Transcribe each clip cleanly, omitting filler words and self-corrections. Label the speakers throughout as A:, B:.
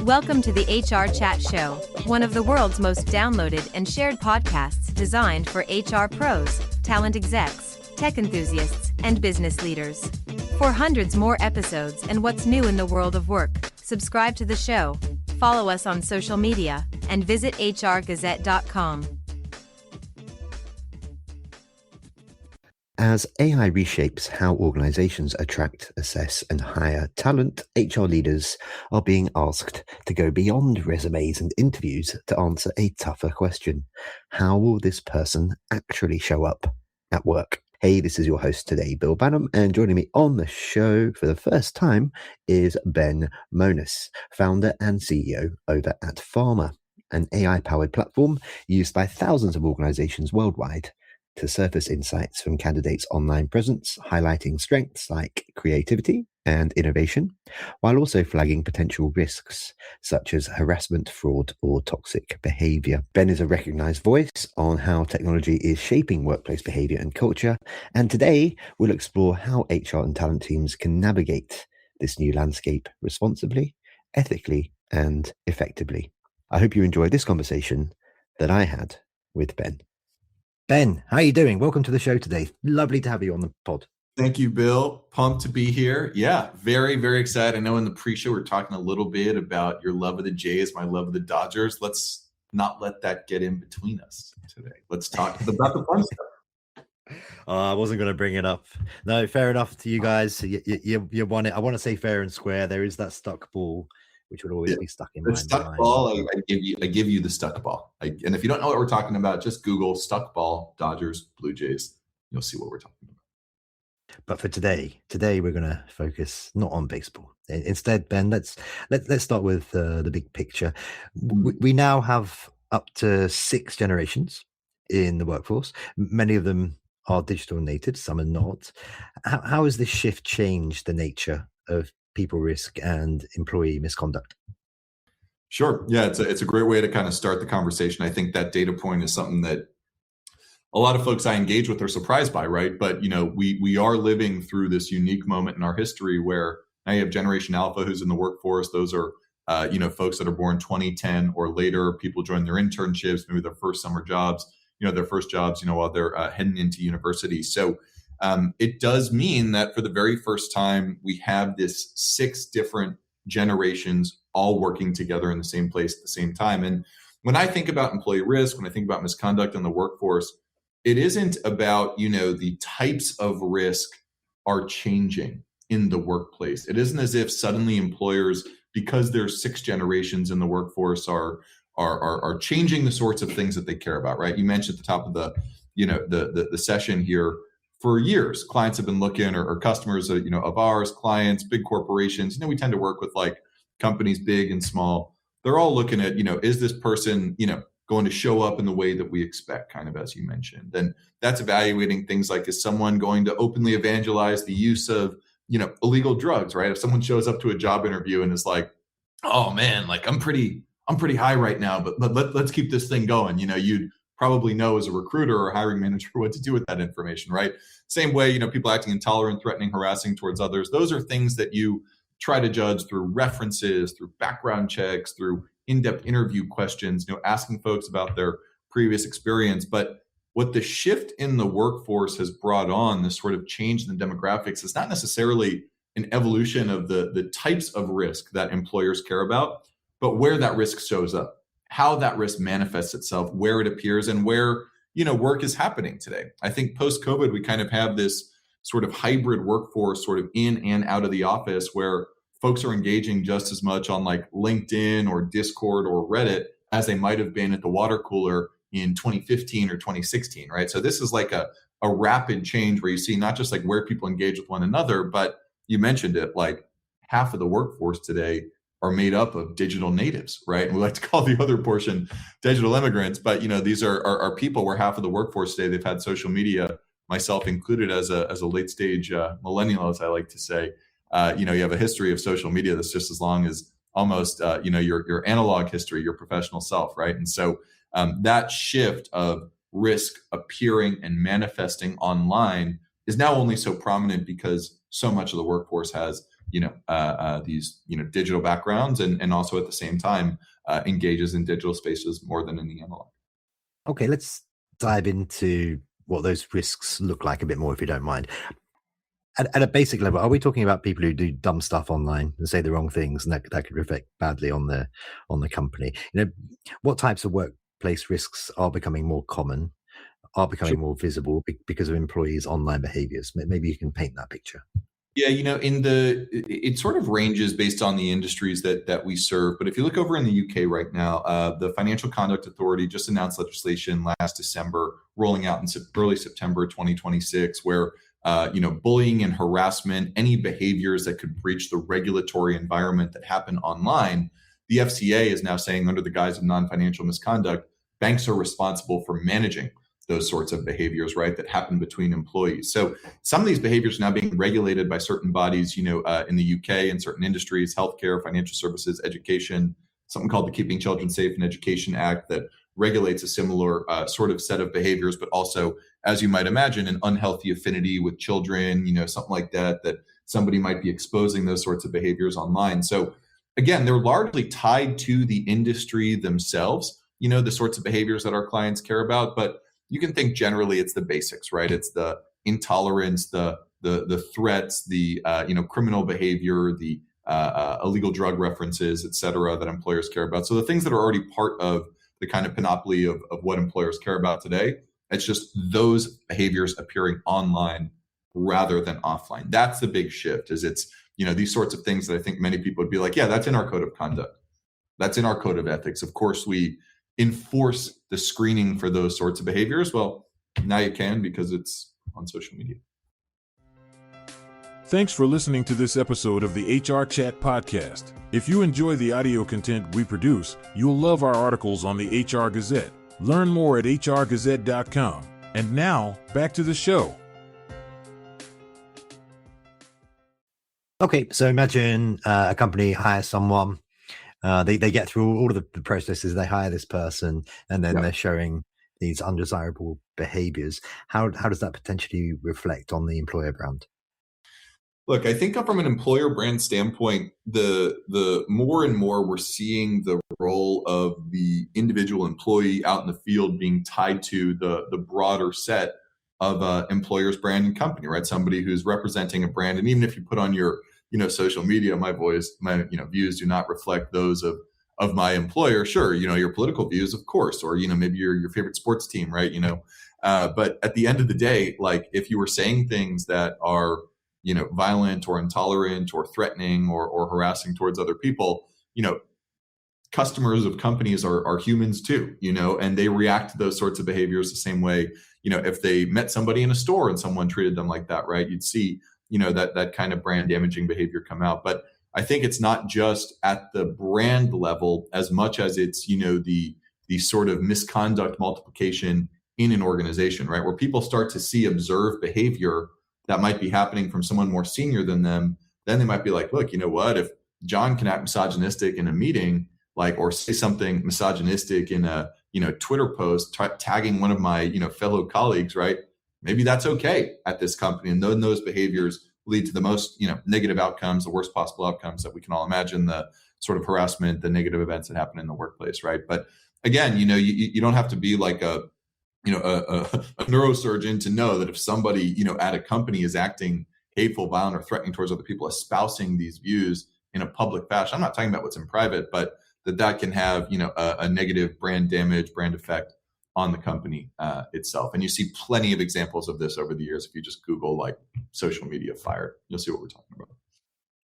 A: Welcome to the HR Chat Show, one of the world's most downloaded and shared podcasts designed for HR pros, talent execs, tech enthusiasts, and business leaders. For hundreds more episodes and what's new in the world of work, subscribe to the show, follow us on social media, and visit hrgazette.com.
B: As AI reshapes how organizations attract, assess, and hire talent, HR leaders are being asked to go beyond resumes and interviews to answer a tougher question. How will this person actually show up at work? Hey, this is your host today, Bill Banham, and joining me on the show for the first time is Ben Mones, founder and CEO over at Pharma, an AI-powered platform used by thousands of organizations worldwide to surface insights from candidates' online presence, highlighting strengths like creativity and innovation, while also flagging potential risks such as harassment, fraud, or toxic behaviour. Ben is a recognised voice on how technology is shaping workplace behaviour and culture, and today we'll explore how HR and talent teams can navigate this new landscape responsibly, ethically, and effectively. I hope you enjoyed this conversation that I had with Ben. Ben, how are you doing? Welcome to the show today. Lovely to have you on the pod.
C: Thank you, Bill. Pumped to be here. Yeah, very, very excited. I know in the pre-show we're talking a little bit about your love of the Jays, my love of the Dodgers. Let's not let that get in between us today. Let's talk about the fun stuff.
B: I wasn't going to bring it up. No, fair enough to you guys. You won it. I want to say fair and square. There is that stuck ball, which would always be stuck in my mind.
C: Stuck ball, I give you the stuck ball. And if you don't know what we're talking about, just Google stuck ball, Dodgers, Blue Jays. You'll see what we're talking about.
B: But for today we're going to focus not on baseball. Instead, Ben, let's start with the big picture. We now have up to 6 generations in the workforce. Many of them are digital natives, some are not. How has this shift changed the nature of people risk and employee misconduct?
C: Sure. Yeah, it's a great way to kind of start the conversation. I think that data point is something that a lot of folks I engage with are surprised by, right? But we are living through this unique moment in our history where now you have Generation Alpha who's in the workforce. Those are folks that are born 2010 or later. People join their internships, maybe their first summer jobs, their first jobs, while they're heading into university. So it does mean that for the very first time, we have this 6 different generations all working together in the same place at the same time. And when I think about employee risk, when I think about misconduct in the workforce, it isn't about, the types of risk are changing in the workplace. It isn't as if suddenly employers, because there's 6 generations in the workforce, are changing the sorts of things that they care about, right? You mentioned at the top of the session here, for years, clients have been looking, or customers, of ours, clients, big corporations. We tend to work with like companies big and small. They're all looking at, is this person, going to show up in the way that we expect, kind of as you mentioned. And that's evaluating things like, is someone going to openly evangelize the use of, illegal drugs, right? If someone shows up to a job interview and is like, oh man, like I'm pretty high right now, but let's keep this thing going. You'd probably know as a recruiter or hiring manager what to do with that information, right? Same way, people acting intolerant, threatening, harassing towards others. Those are things that you try to judge through references, through background checks, through in-depth interview questions, asking folks about their previous experience. But what the shift in the workforce has brought on, this sort of change in the demographics, is not necessarily an evolution of the types of risk that employers care about, but where that risk shows up, how that risk manifests itself, where it appears, and where, work is happening today. I think post-COVID, we kind of have this sort of hybrid workforce, sort of in and out of the office, where folks are engaging just as much on like LinkedIn or Discord or Reddit as they might have been at the water cooler in 2015 or 2016, right? So this is like a rapid change where you see not just like where people engage with one another, but you mentioned it, like half of the workforce today are made up of digital natives, right? And we like to call the other portion digital immigrants, but these are people where half of the workforce today, they've had social media, myself included as a late stage millennial, as I like to say. You have a history of social media that's just as long as almost your analog history, your professional self, right? And so that shift of risk appearing and manifesting online is now only so prominent because so much of the workforce has these digital backgrounds, and also at the same time engages in digital spaces more than in the analog.
B: Okay, let's dive into what those risks look like a bit more, if you don't mind. At a basic level, are we talking about people who do dumb stuff online and say the wrong things, and that could reflect badly on the company? What types of workplace risks are becoming more common, are becoming more visible because of employees' online behaviors? Maybe you can paint that picture.
C: Yeah, it sort of ranges based on the industries that we serve. But if you look over in the UK right now, the Financial Conduct Authority just announced legislation last December, rolling out in early September 2026, where bullying and harassment, any behaviors that could breach the regulatory environment that happen online, the FCA is now saying, under the guise of non-financial misconduct, banks are responsible for managing those sorts of behaviors, right, that happen between employees. So some of these behaviors are now being regulated by certain bodies, in the UK, in certain industries, healthcare, financial services, education, something called the Keeping Children Safe in Education Act that regulates a similar sort of set of behaviors, but also, as you might imagine, an unhealthy affinity with children, something like that somebody might be exposing those sorts of behaviors online. So again, they're largely tied to the industry themselves, the sorts of behaviors that our clients care about. But you can think generally it's the basics, right? It's the intolerance, the threats, the criminal behavior, the illegal drug references, et cetera, that employers care about. So the things that are already part of the kind of panoply of what employers care about today, it's just those behaviors appearing online rather than offline. That's the big shift. It's these sorts of things that I think many people would be like, yeah, that's in our code of conduct. That's in our code of ethics. Of course, we enforce the screening for those sorts of behaviors. Well, now you can, because it's on social media.
D: Thanks for listening to this episode of the HR Chat Podcast. If you enjoy the audio content we produce, you'll love our articles on the HR Gazette. Learn more at hrgazette.com. And now, back to the show.
B: Okay, so imagine a company hires someone. They get through all of the processes. They hire this person, and then they're showing these undesirable behaviors. How does that potentially reflect on the employer brand?
C: Look, I think from an employer brand standpoint, the more and more we're seeing the role of the individual employee out in the field being tied to the broader set of employer's brand and company, right? Somebody who's representing a brand. And even if you put on your social media, my views do not reflect those of my employer. Sure, your political views, of course, or maybe your favorite sports team, right? But at the end of the day, like, if you were saying things that are violent or intolerant or threatening or harassing towards other people, customers of companies are humans too, and they react to those sorts of behaviors the same way. If they met somebody in a store and someone treated them like that, right, you'd see that kind of brand damaging behavior come out. But I think it's not just at the brand level as much as it's the sort of misconduct multiplication in an organization, right, where people start to observe behavior that might be happening from someone more senior than them. Then they might be like, look, what, if John can act misogynistic in a meeting, or say something misogynistic in a Twitter post, tagging one of my fellow colleagues, right? Maybe that's okay at this company. And then those behaviors lead to the most negative outcomes, the worst possible outcomes that we can all imagine, the sort of harassment, the negative events that happen in the workplace, right? But again, you don't have to be like a neurosurgeon to know that if somebody at a company is acting hateful, violent, or threatening towards other people, espousing these views in a public fashion, I'm not talking about what's in private, but that can have a negative brand damage, brand effect on the company itself. And you see plenty of examples of this over the years. If you just Google social media fired, you'll see what we're talking about.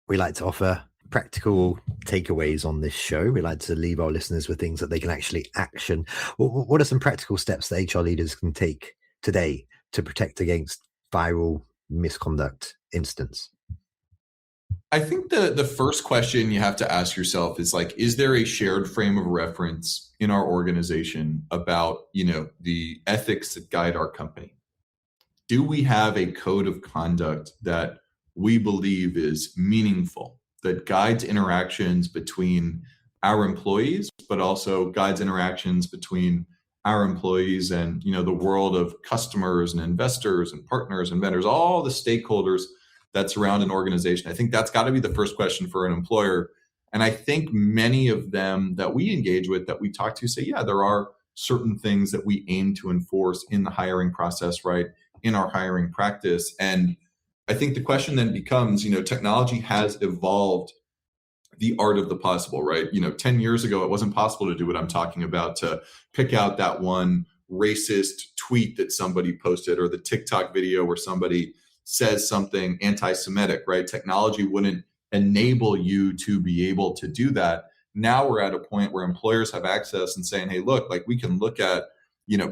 B: We like to offer practical takeaways on this show. We like to leave our listeners with things that they can actually action. What are some practical steps that HR leaders can take today to protect against viral misconduct incidents?
C: I think the first question you have to ask yourself is there a shared frame of reference in our organization about, the ethics that guide our company? Do we have a code of conduct that we believe is meaningful, that guides interactions between our employees, but also guides interactions between our employees and, the world of customers and investors and partners and vendors, all the stakeholders that surround an organization. I think that's got to be the first question for an employer. And I think many of them that we engage with, that we talk to, say, yeah, there are certain things that we aim to enforce in the hiring process, right, in our hiring practice. And I think the question then becomes, technology has evolved the art of the possible, right? 10 years ago, it wasn't possible to do what I'm talking about, to pick out that one racist tweet that somebody posted, or the TikTok video where somebody says something anti-Semitic, right? Technology wouldn't enable you to be able to do that. Now we're at a point where employers have access and saying, hey, look, like we can look at,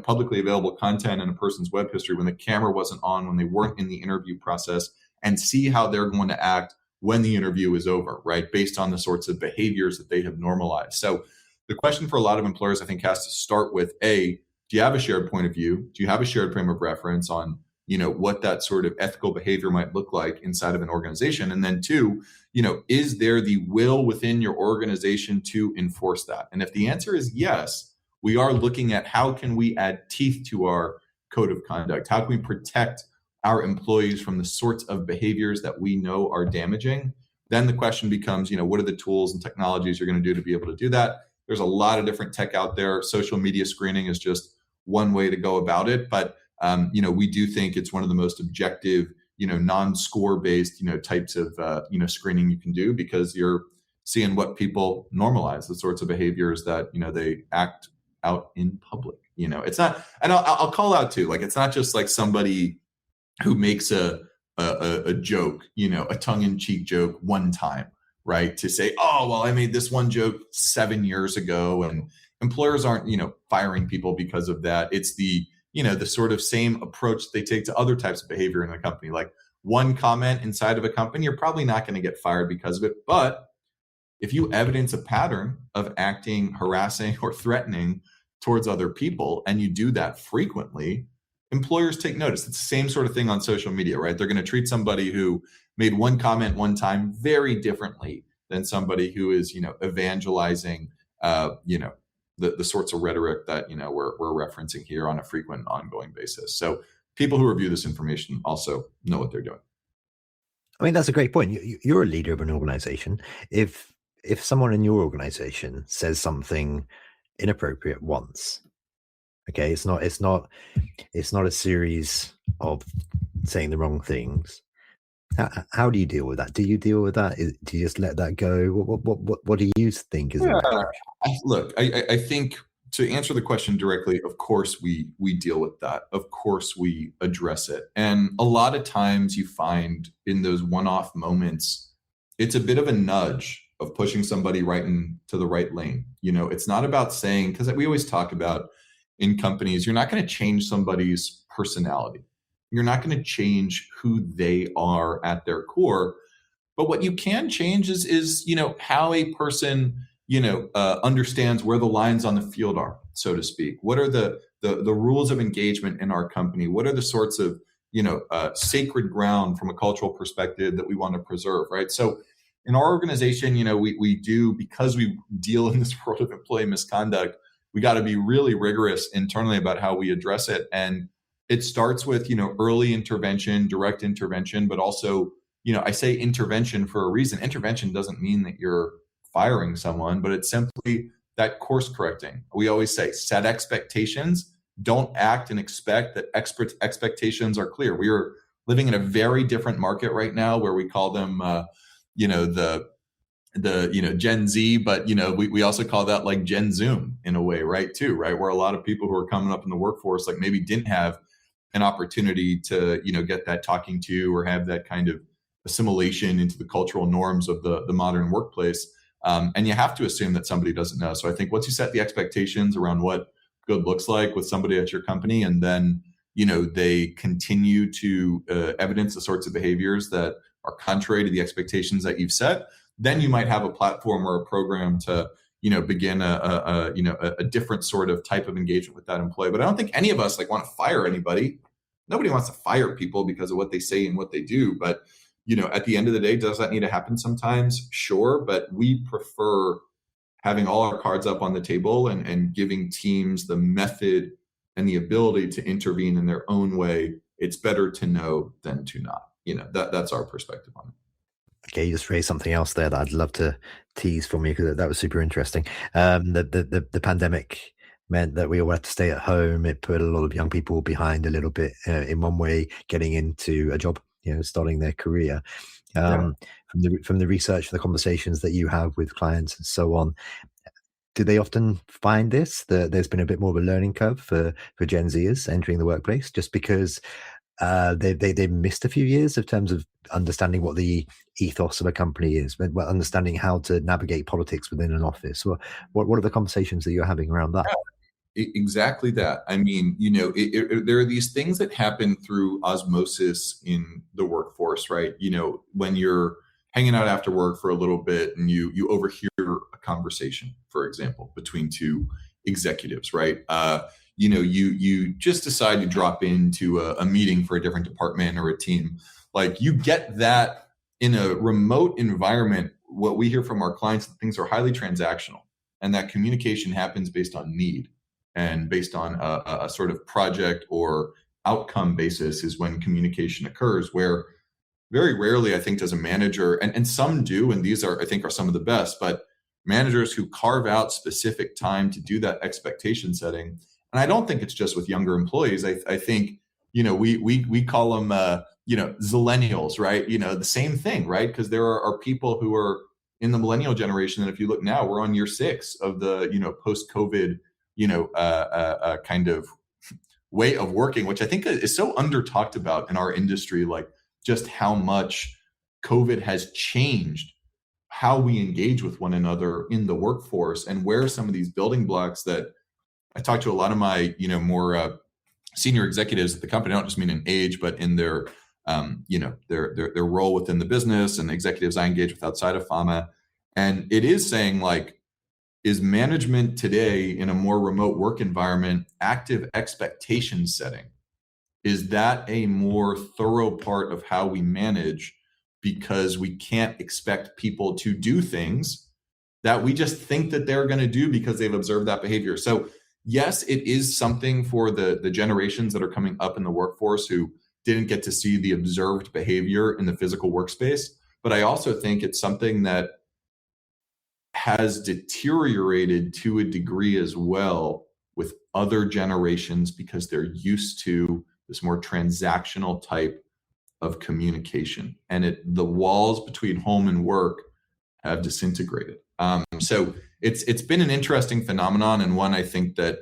C: publicly available content in a person's web history when the camera wasn't on, when they weren't in the interview process, and see how they're going to act when the interview is over, right? Based on the sorts of behaviors that they have normalized. So the question for a lot of employers, I think, has to start with, A, do you have a shared point of view? Do you have a shared frame of reference on, what that sort of ethical behavior might look like inside of an organization? And then two, is there the will within your organization to enforce that? And if the answer is yes, we are looking at how can we add teeth to our code of conduct? How can we protect our employees from the sorts of behaviors that we know are damaging? Then the question becomes, what are the tools and technologies you're going to do to be able to do that? There's a lot of different tech out there. Social media screening is just one way to go about it. But, we do think it's one of the most objective, non-score based, types of, screening you can do, because you're seeing what people normalize, the sorts of behaviors that, they act out in public. It's not, and I'll call out too, like, it's not just like somebody who makes a joke, a tongue-in-cheek joke one time, right? To say, oh, well, I made this one joke 7 years ago, and employers aren't, firing people because of that. It's the sort of same approach they take to other types of behavior in a company. Like, one comment inside of a company, you're probably not going to get fired because of it. But if you evidence a pattern of acting harassing or threatening towards other people, and you do that frequently, employers take notice. It's the same sort of thing on social media, right? They're going to treat somebody who made one comment one time very differently than somebody who is, evangelizing, the sorts of rhetoric that, we're referencing here on a frequent, ongoing basis. So people who review this information also know what they're doing.
B: I mean, that's a great point. You're a leader of an organization. If someone in your organization says something inappropriate once, okay, it's not a series of saying the wrong things. How do you deal with that? Do you deal with that? Do you just let that go? What do you think is the approach?
C: Look, I think, to answer the question directly, of course we deal with that. Of course we address it. And a lot of times you find in those one-off moments, it's a bit of a nudge of pushing somebody right into the right lane. It's not about saying, because we always talk about in companies, you're not going to change somebody's personality. You're not going to change who they are at their core. But what you can change is how a person, understands where the lines on the field are, so to speak. What are the rules of engagement in our company? What are the sorts of, sacred ground from a cultural perspective that we want to preserve, right? So in our organization, we do, because we deal in this world of employee misconduct, we got to be really rigorous internally about how we address it. And it starts with, early intervention, direct intervention, but also, I say intervention for a reason. Intervention doesn't mean that you're firing someone, but it's simply that course correcting. We always say, set expectations, don't act and expect that expectations are clear. We are living in a very different market right now, where we call them, Gen Z, but we also call that like Gen Zoom in a way, right? Too, right? Where a lot of people who are coming up in the workforce, like, maybe didn't have an opportunity to, get that talking to, or have that kind of assimilation into the cultural norms of the modern workplace. And you have to assume that somebody doesn't know. So I think once you set the expectations around what good looks like with somebody at your company, and then, they continue to evidence the sorts of behaviors that are contrary to the expectations that you've set, then you might have a platform or a program to, begin a different sort of type of engagement with that employee. But I don't think any of us want to fire anybody. Nobody wants to fire people because of what they say and what they do. But, at the end of the day, does that need to happen sometimes? Sure. But we prefer having all our cards up on the table and giving teams the method and the ability to intervene in their own way. It's better to know than to not. that's our perspective on it.
B: Okay, you just raised something else there that I'd love to tease from you, because that was super interesting. The pandemic meant that we all had to stay at home. It put a lot of young people behind a little bit, in one way, getting into a job, starting their career. From the research, the conversations that you have with clients and so on, do they often find this, that there's been a bit more of a learning curve for Gen Zers entering the workplace, just because they missed a few years in terms of understanding what the ethos of a company is, but understanding how to navigate politics within an office? Or what are the conversations that you're having around that?
C: Exactly that. I mean, there are these things that happen through osmosis in the workforce, right? When you're hanging out after work for a little bit and you overhear a conversation, for example, between two executives, right? You just decide to drop into a meeting for a different department or a team. Like, you get that in a remote environment. What we hear from our clients, things are highly transactional, and that communication happens based on need and based on a sort of project or outcome basis is when communication occurs, where very rarely, I think, does a manager, and some do, and these are some of the best, but managers who carve out specific time to do that expectation setting. And I don't think it's just with younger employees. I think, we call them, zillennials, right? The same thing, right? Because there are people who are in the millennial generation. And if you look now, we're on year 6 of the, post-COVID, kind of way of working, which I think is so under talked about in our industry, like just how much COVID has changed how we engage with one another in the workforce, and where some of these building blocks that I talk to a lot of my, more senior executives at the company. I don't just mean in age, but in their, their role within the business, and executives I engage with outside of pharma. And it is saying, like, is management today in a more remote work environment, active expectation setting? Is that a more thorough part of how we manage? Because we can't expect people to do things that we just think that they're going to do because they've observed that behavior. So yes, it is something for the generations that are coming up in the workforce who didn't get to see the observed behavior in the physical workspace. But I also think it's something that has deteriorated to a degree as well with other generations, because they're used to this more transactional type of communication, and the walls between home and work have disintegrated. So it's been an interesting phenomenon, and one I think that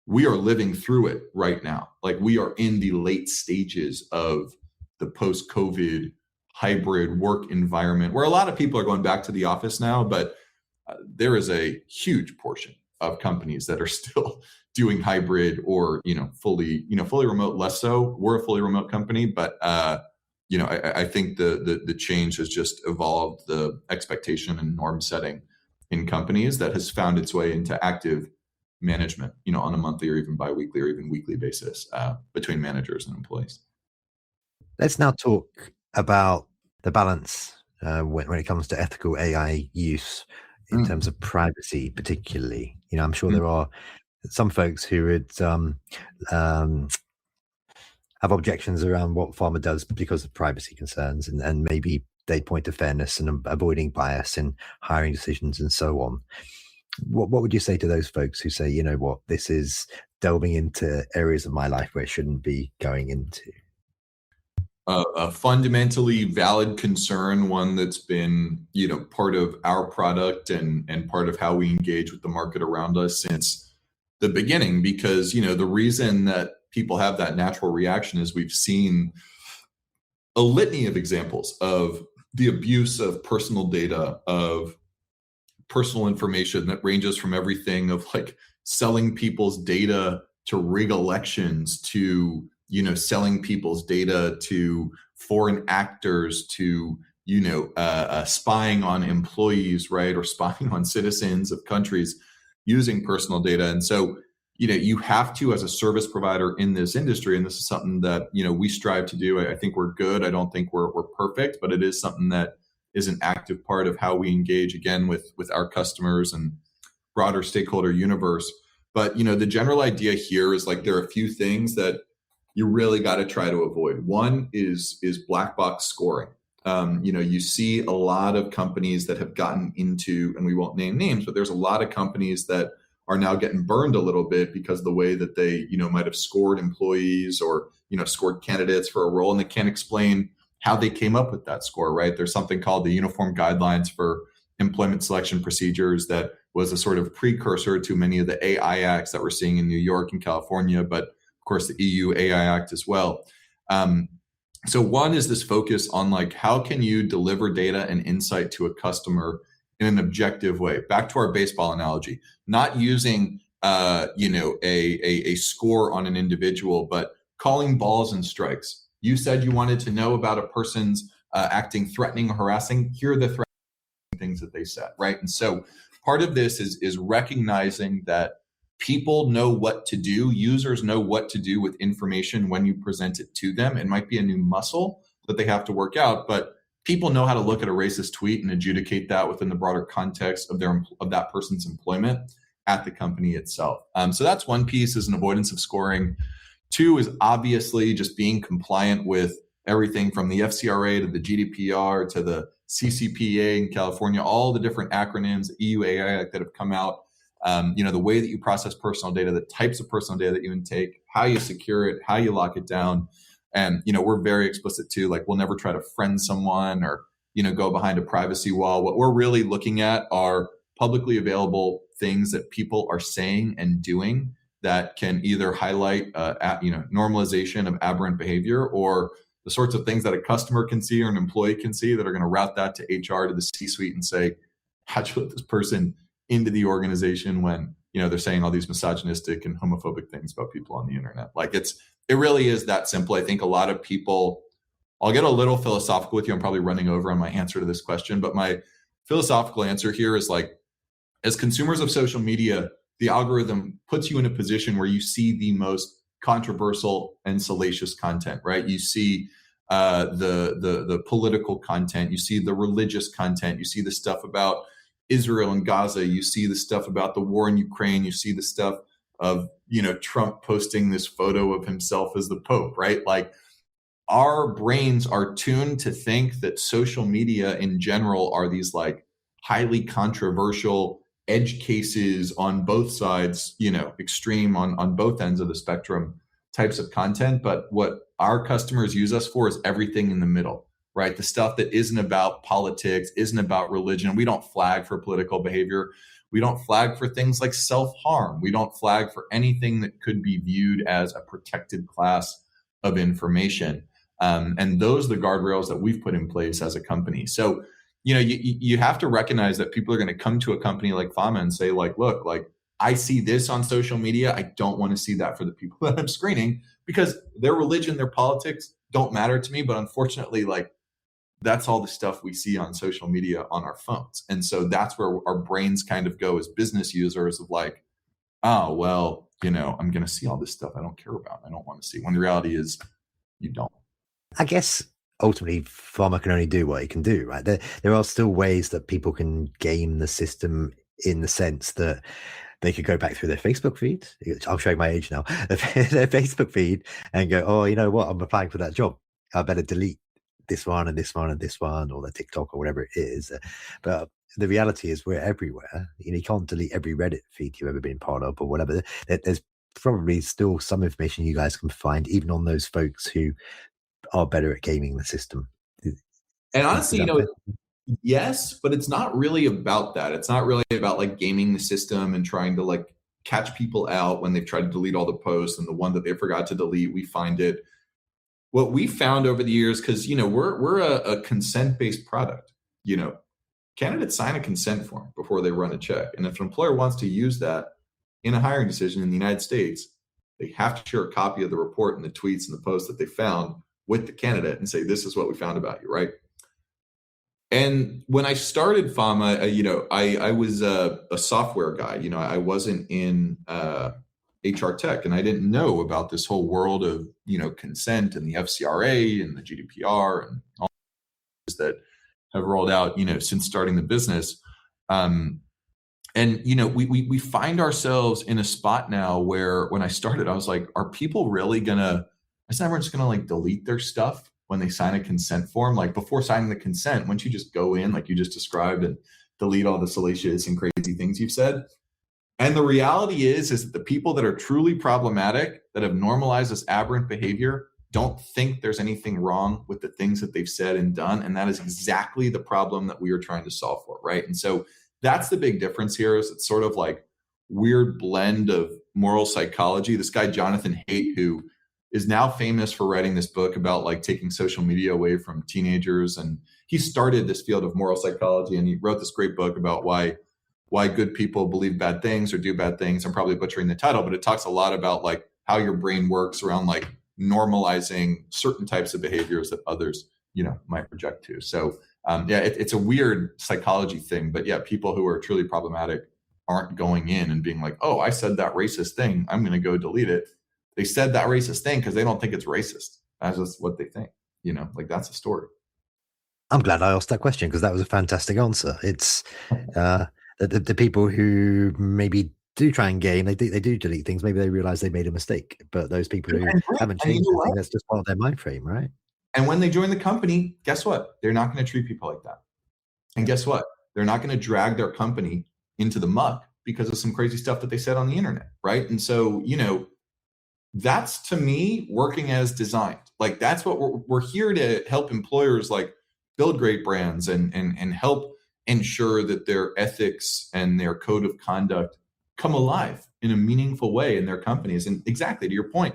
C: we are living through it right now. Like, we are in the late stages of the post-COVID hybrid work environment, where a lot of people are going back to the office now, but there is a huge portion of companies that are still doing hybrid or fully remote. Less so. We're a fully remote company, but I think the change has just evolved the expectation and norm setting in companies that has found its way into active management, on a monthly or even biweekly or even weekly basis between managers and employees.
B: Let's now talk about the balance when it comes to ethical AI use in terms of privacy, particularly. I'm sure there are some folks who would have objections around what pharma does because of privacy concerns, and maybe they point to fairness and avoiding bias in hiring decisions and so on. What would you say to those folks who say, this is delving into areas of my life where it shouldn't be going into?
C: A fundamentally valid concern, one that's been, part of our product and part of how we engage with the market around us since the beginning. Because, the reason that people have that natural reaction is we've seen a litany of examples of the abuse of personal data, of personal information that ranges from everything of like selling people's data to rig elections, to selling people's data to foreign actors, to spying on employees, right, or spying on citizens of countries using personal data. And so you have to, as a service provider in this industry, and this is something that we strive to do. I think we're good. I don't think we're perfect, but it is something that is an active part of how we engage, again, with our customers and broader stakeholder universe. But the general idea here is, like, there are a few things that you really got to try to avoid. One is black box scoring. You see a lot of companies that have gotten into, and we won't name names, but there's a lot of companies that are now getting burned a little bit because of the way that they, might have scored employees or, scored candidates for a role, and they can't explain how they came up with that score, right? There's something called the Uniform Guidelines for Employment Selection Procedures that was a sort of precursor to many of the AI acts that we're seeing in New York and California, but of course the EU AI Act as well. So one is this focus on like, how can you deliver data and insight to a customer in an objective way? Back to our baseball analogy, not using, a score on an individual, but calling balls and strikes. You said you wanted to know about a person's acting threatening or harassing. Here are the threatening things that they said, right? And so part of this is recognizing that people know what to do. Users know what to do with information when you present it to them. It might be a new muscle that they have to work out, but people know how to look at a racist tweet and adjudicate that within the broader context of that person's employment at the company itself. So that's one piece, is an avoidance of scoring. Two is obviously just being compliant with everything from the FCRA to the GDPR to the CCPA in California, all the different acronyms, EU AI Act that have come out. The way that you process personal data, the types of personal data that you intake, how you secure it, how you lock it down. And, we're very explicit too, like we'll never try to friend someone or, go behind a privacy wall. What we're really looking at are publicly available things that people are saying and doing that can either highlight, normalization of aberrant behavior, or the sorts of things that a customer can see or an employee can see that are going to route that to HR, to the C-suite, and say, how'd you let this person into the organization when, they're saying all these misogynistic and homophobic things about people on the internet? Like it really is that simple. I think a lot of people, I'll get a little philosophical with you. I'm probably running over on my answer to this question, but my philosophical answer here is like, as consumers of social media, the algorithm puts you in a position where you see the most controversial and salacious content, right? You see the political content, you see the religious content, you see the stuff about Israel and Gaza, you see the stuff about the war in Ukraine, you see the stuff of, Trump posting this photo of himself as the Pope, right? Like our brains are tuned to think that social media in general are these like highly controversial edge cases on both sides, extreme on both ends of the spectrum types of content. But what our customers use us for is everything in the middle, right? The stuff that isn't about politics, isn't about religion. We don't flag for political behavior. We don't flag for things like self-harm. We don't flag for anything that could be viewed as a protected class of information. And those are the guardrails that we've put in place as a company. So, you have to recognize that people are going to come to a company like Fama and say, like, look, like I see this on social media. I don't want to see that for the people that I'm screening, because their religion, their politics don't matter to me. But unfortunately, like that's all the stuff we see on social media on our phones. And so that's where our brains kind of go as business users of like, oh, well, I'm going to see all this stuff I don't care about. I don't want to see, when the reality is you don't.
B: I guess ultimately Pharma can only do what it can do, right? There are still ways that people can game the system, in the sense that they could go back through their Facebook feed. I'm showing my age now. Their Facebook feed and go, oh, you know what? I'm applying for that job. I better delete this one and this one and this one, or the TikTok or whatever it is. But the reality is we're everywhere. You can't delete every Reddit feed you've ever been part of or whatever. There's probably still some information you guys can find, even on those folks who are better at gaming the system.
C: And honestly, yes, but it's not really about that. It's not really about like gaming the system and trying to like catch people out when they've tried to delete all the posts, and the one that they forgot to delete, we find it. What we found over the years, because we're a consent-based product. Candidates sign a consent form before they run a check, and if an employer wants to use that in a hiring decision in the United States, they have to share a copy of the report and the tweets and the posts that they found with the candidate and say, this is what we found about you, right? And when I started Fama, I was a software guy. I wasn't in HR tech, and I didn't know about this whole world of, consent and the FCRA and the GDPR and all that have rolled out, since starting the business. And, we find ourselves in a spot now where when I started, I was like, are people really going to Isn't everyone just going to like delete their stuff when they sign a consent form? Like before signing the consent, wouldn't you just go in like you just described and delete all the salacious and crazy things you've said? And the reality is that the people that are truly problematic, that have normalized this aberrant behavior, don't think there's anything wrong with the things that they've said and done. And that is exactly the problem that we are trying to solve for, right? And so that's the big difference here, is it's sort of like weird blend of moral psychology. This guy, Jonathan Haidt, who is now famous for writing this book about like taking social media away from teenagers. And he started this field of moral psychology, and he wrote this great book about why good people believe bad things or do bad things. I'm probably butchering the title, but it talks a lot about like how your brain works around like normalizing certain types of behaviors that others, might reject too. So it's a weird psychology thing, but yeah, people who are truly problematic aren't going in and being like, oh, I said that racist thing, I'm going to go delete it. They said that racist thing because they don't think it's racist. That's just what they think, like that's the story.
B: I'm glad I asked that question, because that was a fantastic answer. It's the people who maybe do try and gain, they do delete things. Maybe they realize they made a mistake, but those people who haven't changed, I think that's just part of their mind frame, right?
C: And when they join the company, guess what? They're not going to treat people like that. And guess what? They're not going to drag their company into the muck because of some crazy stuff that they said on the internet, right? And so, that's to me working as designed. Like that's what we're here to help employers like build great brands and help ensure that their ethics and their code of conduct come alive in a meaningful way in their companies. And exactly to your point,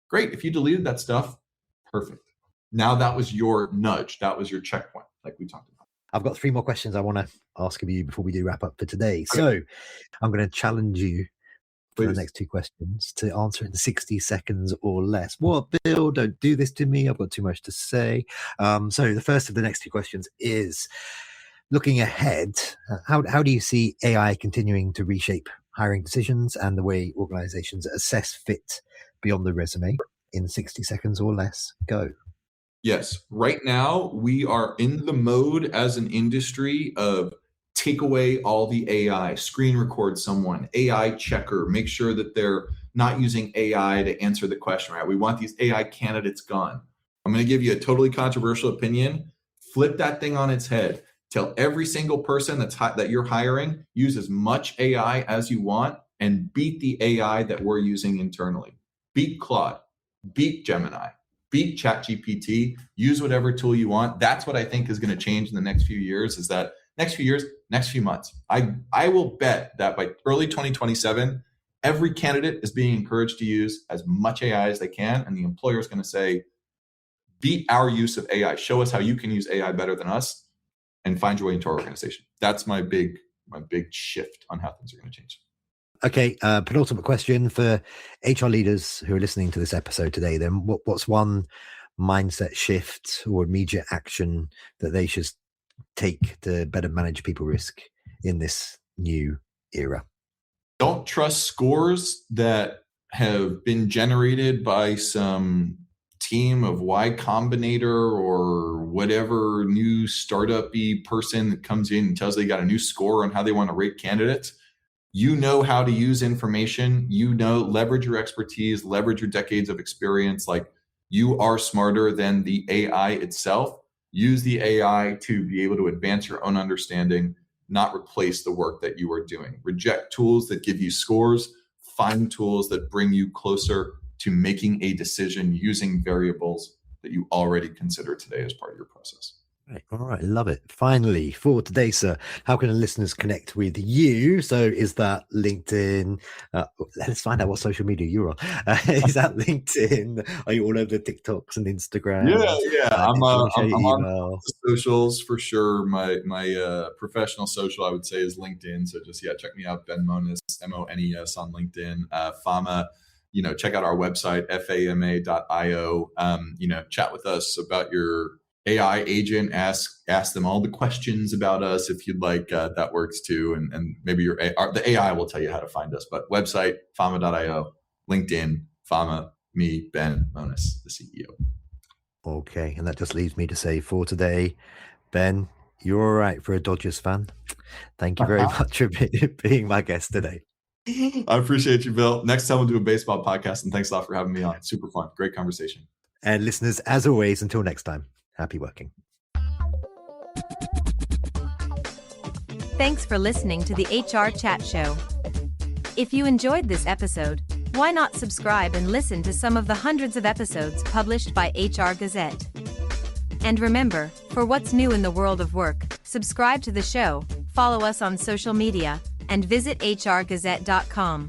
C: great. If you deleted that stuff, perfect. Now that was your nudge. That was your checkpoint, like we talked about.
B: I've got 3 more questions I want to ask of you before we do wrap up for today. So I'm going to challenge you for the next 2 questions to answer in 60 seconds or less. What, Bill? Don't do this to me. I've got too much to say. So the first of the next 2 questions is, looking ahead, how do you see AI continuing to reshape hiring decisions and the way organizations assess fit beyond the resume? In 60 seconds or less, go.
C: Yes. Right now, we are in the mode as an industry of take away all the AI, screen record someone, AI checker, make sure that they're not using AI to answer the question, right? We want these AI candidates gone. I'm going to give you a totally controversial opinion. Flip that thing on its head. Tell every single person that you're hiring, use as much AI as you want and beat the AI that we're using internally. Beat Claude, beat Gemini, beat ChatGPT, use whatever tool you want. That's what I think is going to change in the next few years, is that next few months. I will bet that by early 2027, every candidate is being encouraged to use as much AI as they can. And the employer is going to say, beat our use of AI. Show us how you can use AI better than us and find your way into our organization. That's my big shift on how things are going to change.
B: Okay, penultimate question for HR leaders who are listening to this episode today. Then what's one mindset shift or immediate action that they should take to better manage people risk in this new era?
C: Don't trust scores that have been generated by some team of Y Combinator or whatever new startup-y person that comes in and tells they got a new score on how they want to rate candidates. You know how to use information, leverage your expertise, leverage your decades of experience. Like, you are smarter than the AI itself. Use the AI to be able to advance your own understanding, not replace the work that you are doing. Reject tools that give you scores, find tools that bring you closer to making a decision using variables that you already consider today as part of your process.
B: All right. Love it. Finally, for today, sir, how can the listeners connect with you? So is that LinkedIn? Let's find out what social media you're on. Is that LinkedIn? Are you all over TikToks and Instagram?
C: Yeah. I'm on socials for sure. My professional social, I would say, is LinkedIn. So just, check me out, Ben Mones, Mones on LinkedIn. Fama, check out our website, fama.io. Chat with us about your AI agent, ask them all the questions about us if you'd like. That works too. And maybe the AI will tell you how to find us. But website, fama.io, LinkedIn, Fama, me, Ben Mones, the CEO.
B: Okay. And that just leaves me to say for today, Ben, you're all right for a Dodgers fan. Thank you very much for being my guest today.
C: I appreciate you, Bill. Next time we'll do a baseball podcast, and thanks a lot for having me on. Super fun. Great conversation.
B: And listeners, as always, until next time, happy working.
A: Thanks for listening to the HR Chat Show. If you enjoyed this episode, why not subscribe and listen to some of the hundreds of episodes published by HR Gazette? And remember, for what's new in the world of work, subscribe to the show, follow us on social media, and visit hrgazette.com.